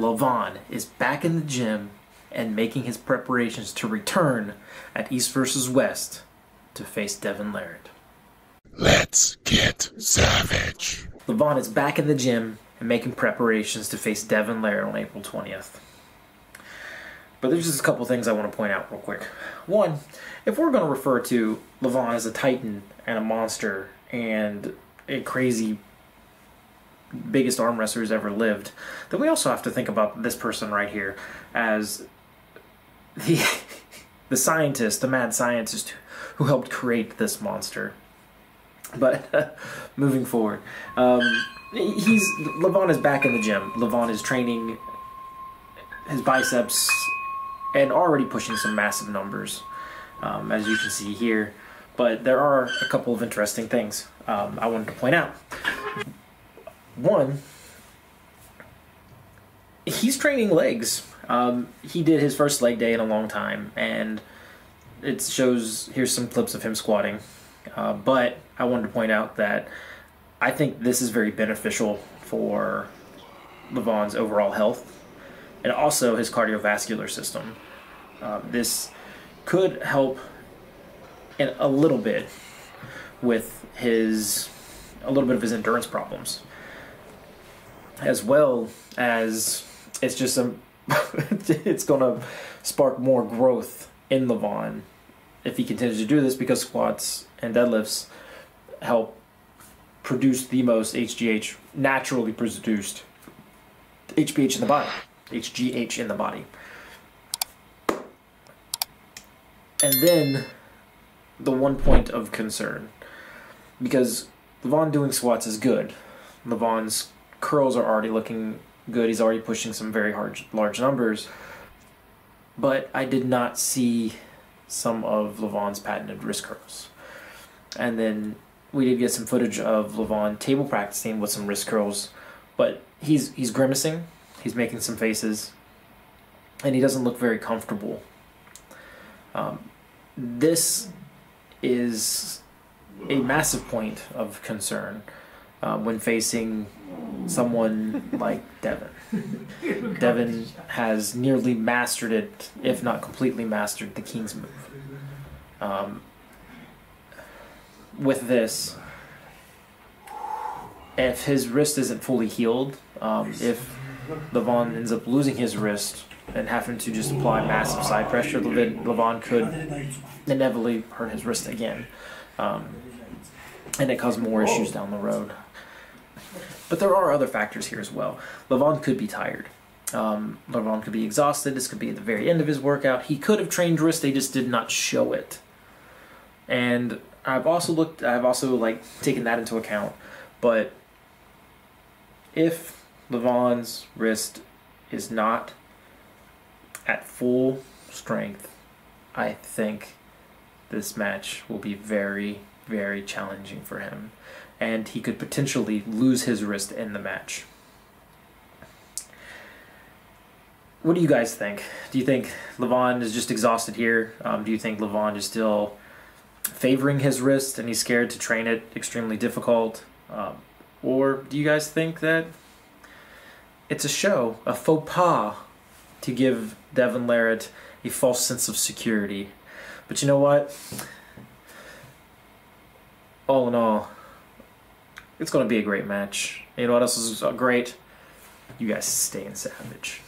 Levan is back in the gym and making his preparations to return at East vs. West to face Devon Larratt. Let's get savage. Levan is back in the gym and making preparations to face Devon Larratt on April 20th. But there's just a couple things I want to point out real quick. One, if we're going to refer to Levan as a titan and a monster and a crazy biggest arm wrestler who's ever lived, then we also have to think about this person right here as the scientist, the mad scientist who helped create this monster. But moving forward, Levan is back in the gym. Levan is training his biceps and already pushing some massive numbers, as you can see here. But there are a couple of interesting things I wanted to point out. One, he's training legs. He did his first leg day in a long time, and it shows, here's some clips of him squatting. But I wanted to point out that I think this is very beneficial for Levan's overall health and also his cardiovascular system. This could help in a little bit with a little bit of his endurance problems, as well as it's just it's going to spark more growth in Levan if he continues to do this, because squats and deadlifts help produce the most HGH, naturally produced HGH in the body. HGH in the body. And then the one point of concern, because Levan doing squats is good. Levan's curls are already looking good. He's already pushing some very large numbers. But I did not see some of Levan's patented wrist curls. And then we did get some footage of Levan table practicing with some wrist curls, but he's grimacing, he's making some faces, and he doesn't look very comfortable. This is a massive point of concern when facing someone like Devon. Devon has nearly mastered it, if not completely mastered, the King's move. With this, if his wrist isn't fully healed, if Levan ends up losing his wrist and having to just apply massive side pressure, Levan could inevitably hurt his wrist again, and it cause more issues down the road. But there are other factors here as well. Levan could be tired. Levan could be exhausted. This could be at the very end of his workout. He could have trained wrist, they just did not show it. And I've also taken that into account. But if Levan's wrist is not at full strength, I think this match will be very, very challenging for him. And he could potentially lose his wrist in the match. What do you guys think? Do you think Levan is just exhausted here? Do you think Levan is still favoring his wrist and he's scared to train it, extremely difficult? Or do you guys think that it's a show, a faux pas, to give Devon Larratt a false sense of security? But you know what? All in all, it's going to be a great match. You know what else is great? You guys staying savage.